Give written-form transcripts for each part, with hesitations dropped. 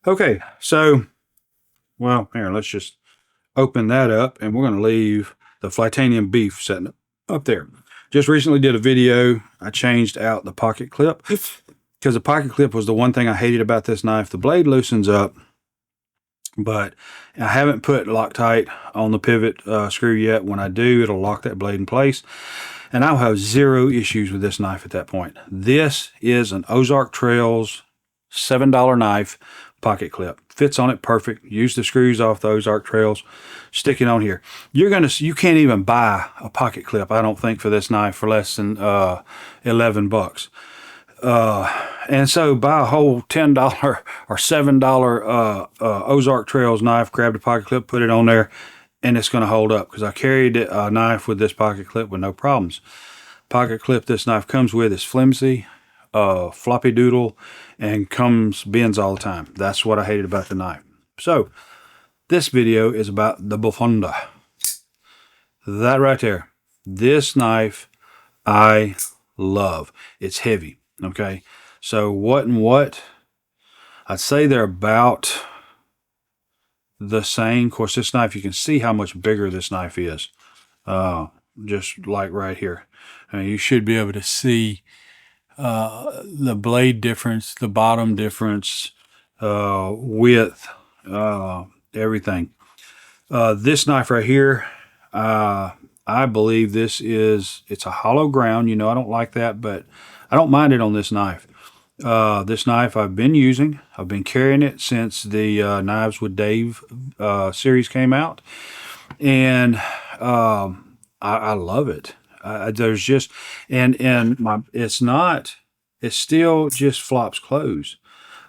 Okay, so, well, here, let's just open that up, and we're going to leave the Flytanium beef sitting up there. Just recently did a video. I changed out the pocket clip because the pocket clip was the one thing I hated about this knife. The blade loosens up, but I haven't put Loctite on the pivot screw yet. When I do, it'll lock that blade in place, and I'll have zero issues with this knife at that point. This is an Ozark Trails $7 knife pocket clip. Fits on it perfect. Use the screws off the Ozark Trails, stick it on here. You can't even buy a pocket clip, I don't think, for this knife for less than 11 bucks. And so buy a whole $10 or $7 Ozark Trails knife, grab the pocket clip, put it on there, and it's going to hold up, because I carried a knife with this pocket clip with no problems. Pocket clip this knife comes with is flimsy, floppy doodle, and bends all the time. That's what I hated about the knife. So this video is about the Bofunda. That right there. This knife I love. It's heavy. Okay. So what? I'd say they're about the same. Of course, this knife, you can see how much bigger this knife is. Just like right here. You should be able to see the blade difference, the bottom difference, width, everything. This knife right here, I believe it's a hollow ground. I don't like that, but I don't mind it on this knife. This knife I've been using. I've been carrying it since the Knives with Dave series came out, and I love it. There's just, it still just flops closed.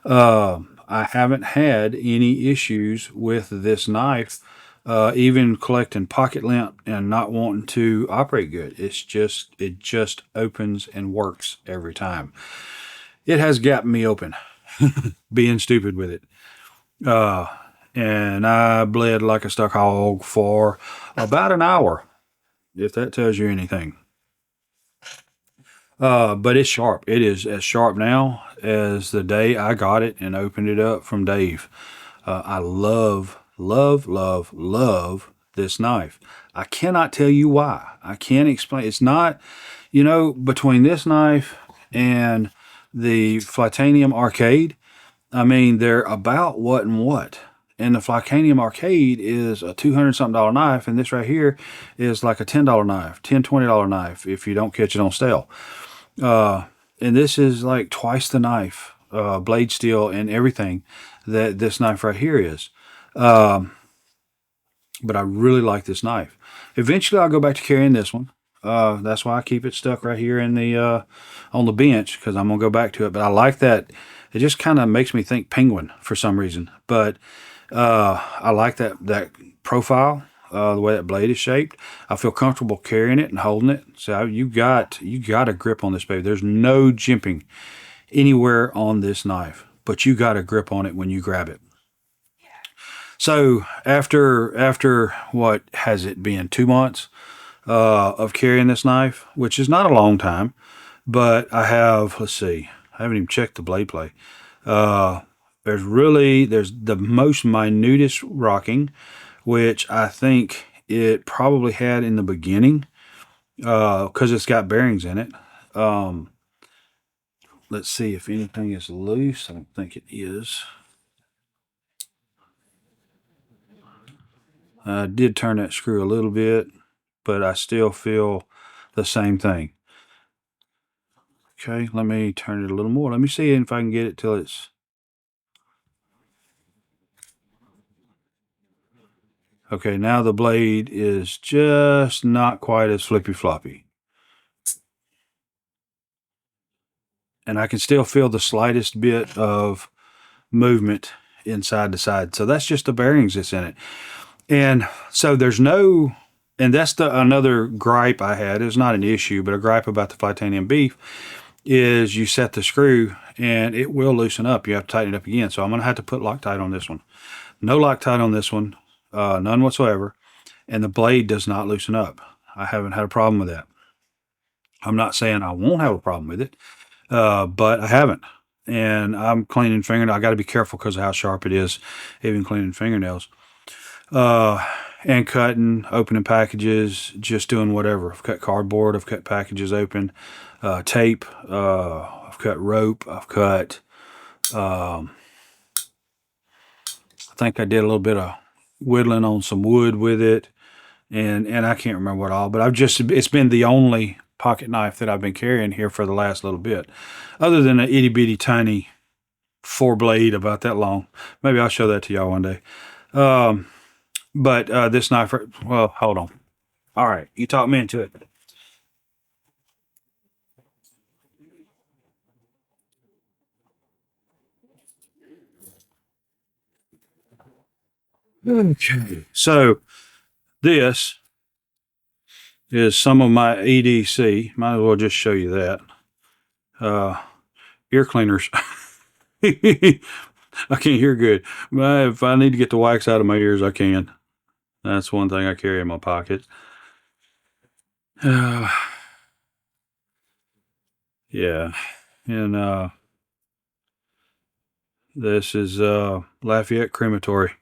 I haven't had any issues with this knife, even collecting pocket lint and not wanting to operate good. It just opens and works every time. It has gapped me open, being stupid with it. And I bled like a stuck hog for about an hour, if that tells you anything. But it's sharp. It is as sharp now as the day I got it and opened it up from Dave. I love, love, love, love this knife. I cannot tell you why. I can't explain. It's not, between this knife and the Flytanium Arcade, they're about what and what. And the Flytanium Arcade is a $200-something knife, and this right here is like a $10 knife, $20 knife if you don't catch it on stale. And this is like twice the knife, blade steel and everything that this knife right here is. But I really like this knife. Eventually I'll go back to carrying this one. That's why I keep it stuck right here in the on the bench, because I'm gonna go back to it. But I like that. It just kind of makes me think penguin for some reason. But I like that profile, the way that blade is shaped. I feel comfortable carrying it and holding it. So you got a grip on this baby. There's no jimping anywhere on this knife, but you got a grip on it when you grab it. So after what has it been, 2 months of carrying this knife, which is not a long time, but I have, let's see, I haven't even checked the blade play. There's the most minutest rocking, which I think it probably had in the beginning, because it's got bearings in it. Let's see if anything is loose. I don't think it is. I did turn that screw a little bit, but I still feel the same thing. Okay, let me turn it a little more. Let me see if I can get it till it's... Okay, now the blade is just not quite as flippy floppy. And I can still feel the slightest bit of movement inside to side. So that's just the bearings that's in it. And so there's no, and that's another gripe I had. It's not an issue, but a gripe about the Flytanium beef is you set the screw and it will loosen up. You have to tighten it up again. So I'm going to have to put Loctite on this one. No Loctite on this one, none whatsoever. And the blade does not loosen up. I haven't had a problem with that. I'm not saying I won't have a problem with it, but I haven't. and I'm cleaning fingernails. I got to be careful because of how sharp it is, even cleaning fingernails. And cutting, opening packages, just doing whatever. I've cut cardboard, I've cut packages open, tape, I've cut rope, I've cut, I think I did a little bit of whittling on some wood with it, and I can't remember what all, but it's been the only pocket knife that I've been carrying here for the last little bit, other than an itty bitty tiny 4-blade about that long. Maybe I'll show that to y'all one day. But this knife, well, hold on. All right, you talked me into it. Okay. So this is some of my EDC. Might as well just show you that. Ear cleaners. I can't hear good. But if I need to get the wax out of my ears, I can. That's one thing I carry in my pocket. Yeah. And this is Lafayette Crematory.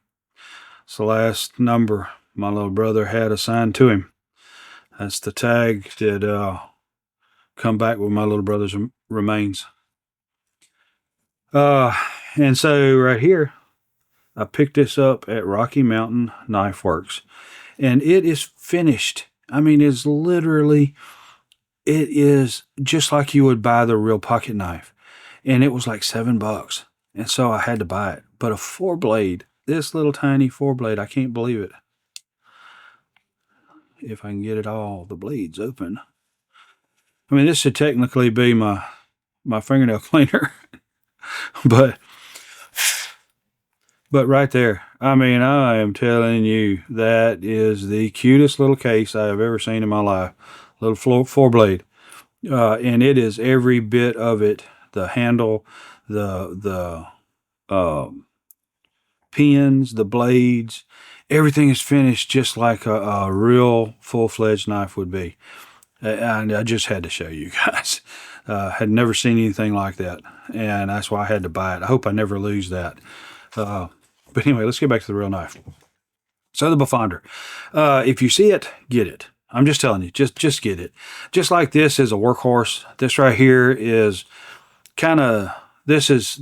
It's the last number my little brother had assigned to him. That's the tag that come back with my little brother's remains. And so right here, I picked this up at Rocky Mountain Knife Works, and it is finished. I mean, it's literally, it is just like you would buy the real pocket knife, and it was like $7, and so I had to buy it. But a 4-blade, this little tiny 4-blade, I can't believe it. If I can get it all the blades open. I mean, this should technically be my fingernail cleaner, but right there, I mean, I am telling you, that is the cutest little case I have ever seen in my life. Little 4-blade, and it is every bit of it. The handle, the pins, the blades, everything is finished just like a real full-fledged knife would be. And I just had to show you guys. Had never seen anything like that, and that's why I had to buy it. I hope I never lose that. But anyway, let's get back to the real knife. So the Bofonder. If you see it, get it. I'm just telling you, just get it. Just like this is a workhorse. This right here is kind of, this is,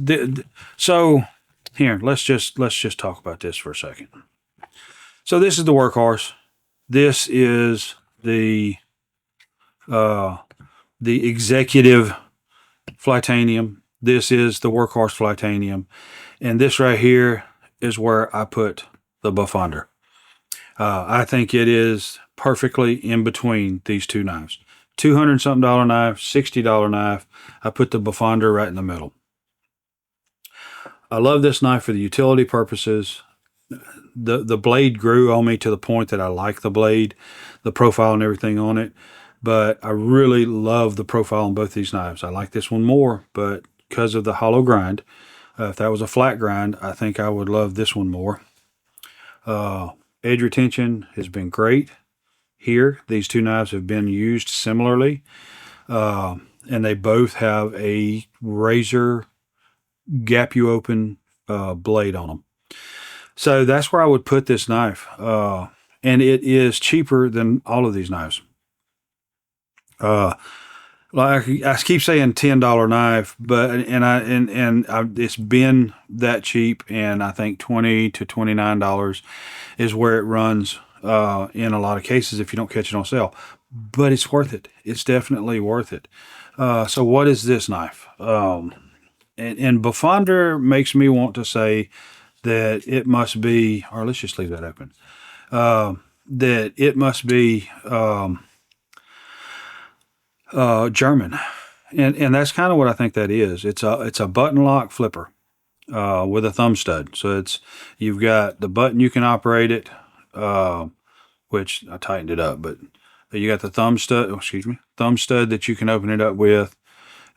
so here, let's just talk about this for a second. So this is the workhorse. This is the executive Flytanium. This is the workhorse Flytanium. And this right here is where I put the Bofonder. I think it is perfectly in between these two knives. $200-something knife, $60 knife. I put the Bofonder right in the middle. I love this knife for the utility purposes. The blade grew on me to the point that I like the blade, the profile and everything on it. But I really love the profile on both these knives. I like this one more, but because of the hollow grind, if that was a flat grind, I think I would love this one more. Edge retention has been great here. These two knives have been used similarly, and they both have a razor gap you open blade on them. So that's where I would put this knife, and it is cheaper than all of these knives. Like I keep saying $10 knife, but it's been that cheap, and I think $20 to $29 is where it runs in a lot of cases if you don't catch it on sale. But it's worth it. It's definitely worth it. So what is this knife? And Bofonder makes me want to say that it must be, or let's just leave that open. That it must be German, and that's kind of what I think that is. It's a button lock flipper with a thumb stud. So you've got the button, you can operate it, which I tightened it up, but you got the thumb stud that you can open it up with.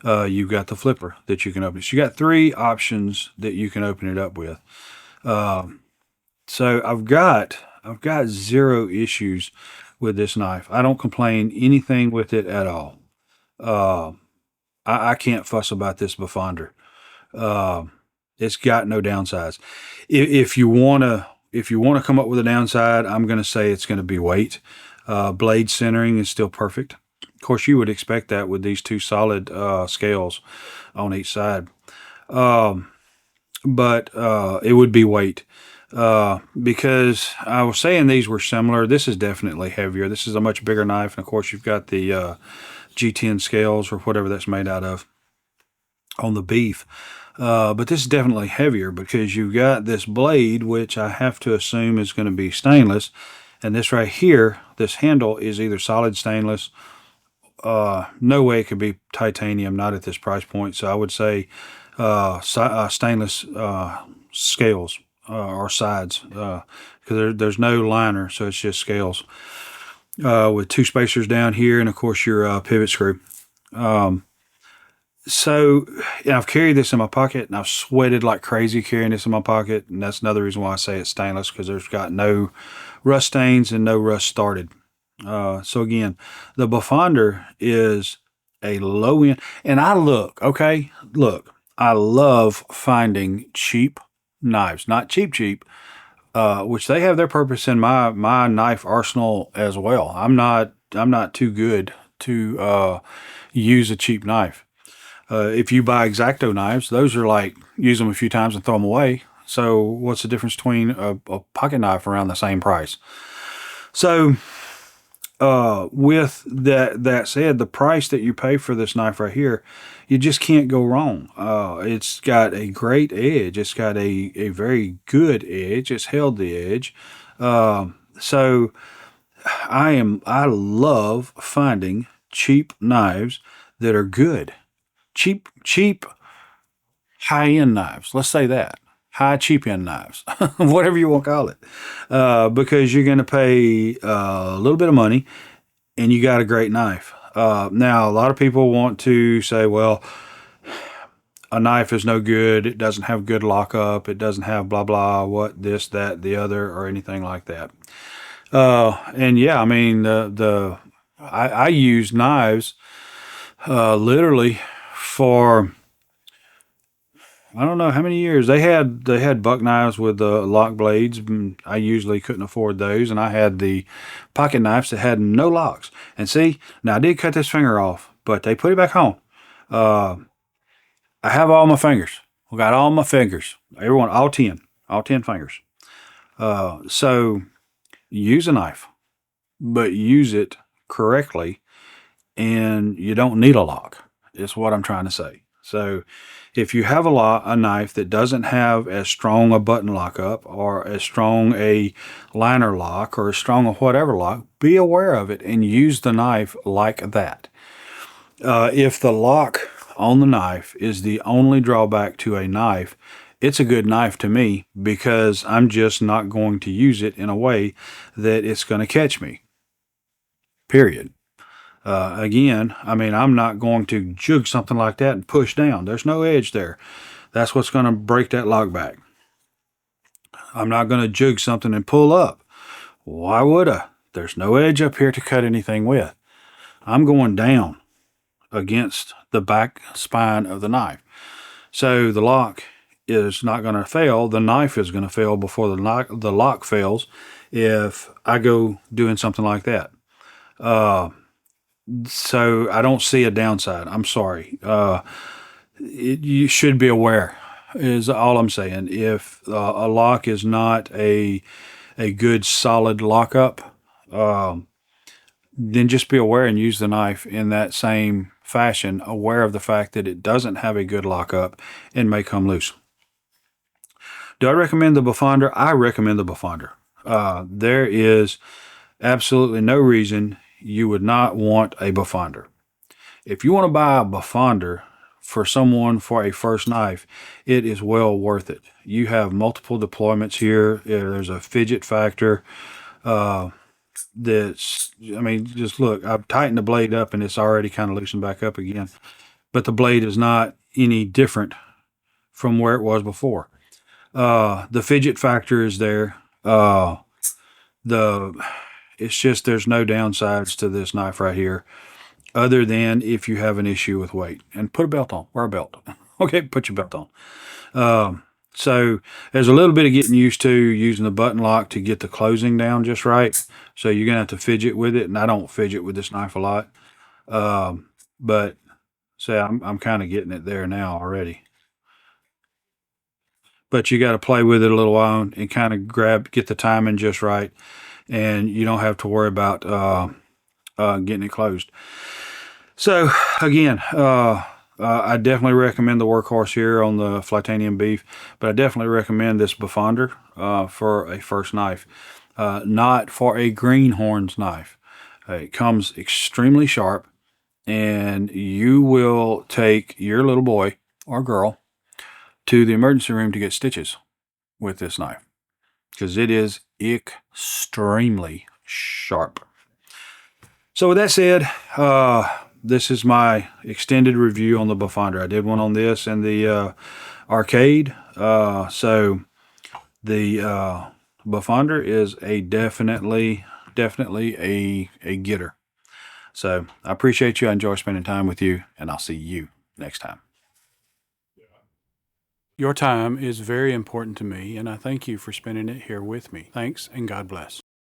You've got the flipper that you can open it. So you got 3 options that you can open it up with. So I've got 0 issues with this knife. I don't complain anything with it at all. I can't fuss about this Bofonder. It's got no downsides. If you want to come up with a downside, I'm going to say it's going to be weight. Blade centering is still perfect. Of course, you would expect that with these two solid scales on each side. But it would be weight. Because I was saying these were similar. This is definitely heavier. This is a much bigger knife. And of course, you've got the G10 scales or whatever that's made out of on the beef. But this is definitely heavier because you've got this blade, which I have to assume is going to be stainless. And this right here, this handle is either solid stainless. No way it could be titanium, not at this price point. So I would say stainless scales or sides, because there's no liner, so it's just scales with two spacers down here, and of course your pivot screw. So yeah, I've carried this in my pocket, and I've sweated like crazy carrying this in my pocket, and that's another reason why I say it's stainless, because there's got no rust stains and no rust started. So again, the Bofonder is a low end, and I look, I love finding cheap knives, not cheap, which they have their purpose in my knife arsenal as well. I'm not too good to use a cheap knife. If you buy X-Acto knives, those are like use them a few times and throw them away. So what's the difference between a pocket knife around the same price? So with that said, the price that you pay for this knife right here, you just can't go wrong. It's got a great edge. It's got a very good edge. It's held the edge. So I love finding cheap knives that are good. Cheap high-end knives. Let's say that. High cheap-end knives. Whatever you want to call it. Because you're going to pay a little bit of money and you got a great knife. Now, a lot of people want to say, well, a knife is no good. It doesn't have good lockup. It doesn't have blah, blah, what, this, that, the other, or anything like that. And yeah, I mean, I use knives literally for, I don't know how many years. They had buck knives with lock blades. I usually couldn't afford those, and I had the pocket knives that had no locks. And see, now I did cut this finger off, but they put it back on. I have all my fingers. I got all my fingers. Everyone, all 10 fingers. So use a knife, but use it correctly, and you don't need a lock. Is what I'm trying to say. So if you have a knife that doesn't have as strong a button lockup or as strong a liner lock or as strong a whatever lock, be aware of it and use the knife like that. If the lock on the knife is the only drawback to a knife, it's a good knife to me, because I'm just not going to use it in a way that it's going to catch me. Period. Again, I mean, I'm not going to jug something like that and push down. There's no edge there. That's what's going to break that lock back. I'm not going to jug something and pull up. Why would I? There's no edge up here to cut anything with. I'm going down against the back spine of the knife. So the lock is not going to fail. The knife is going to fail before the lock fails if I go doing something like that. So I don't see a downside. I'm sorry. You should be aware, is all I'm saying. If a lock is not a good solid lockup, then just be aware and use the knife in that same fashion, aware of the fact that it doesn't have a good lockup and may come loose. Do I recommend the Bofonder? I recommend the Bofonder. There is absolutely no reason you would not want a Bofonder. If you want to buy a Bofonder for someone for a first knife, it is well worth it. You have multiple deployments here. There's a fidget factor. That's, I mean, just look, I've tightened the blade up and it's already kind of loosened back up again. But the blade is not any different from where it was before. The fidget factor is there. It's just there's no downsides to this knife right here, other than if you have an issue with weight. And put a belt on. Wear a belt. Okay, put your belt on. So there's a little bit of getting used to using the button lock to get the closing down just right. So you're gonna have to fidget with it, and I don't fidget with this knife a lot. But say I'm kind of getting it there now already. But you got to play with it a little while and kind of get the timing just right, and you don't have to worry about getting it closed. So again, I definitely recommend the workhorse here on the Flytanium Beef, but I definitely recommend this Bofonder for a first knife, not for a greenhorns knife. It comes extremely sharp, and you will take your little boy or girl to the emergency room to get stitches with this knife because it is extremely sharp. So with that said, this is my extended review on the Bofonder. I did one on this and the arcade. So the Bofonder is a definitely a getter. So I appreciate you. I enjoy spending time with you, and I'll see you next time. Your time is very important to me, and I thank you for spending it here with me. Thanks, and God bless.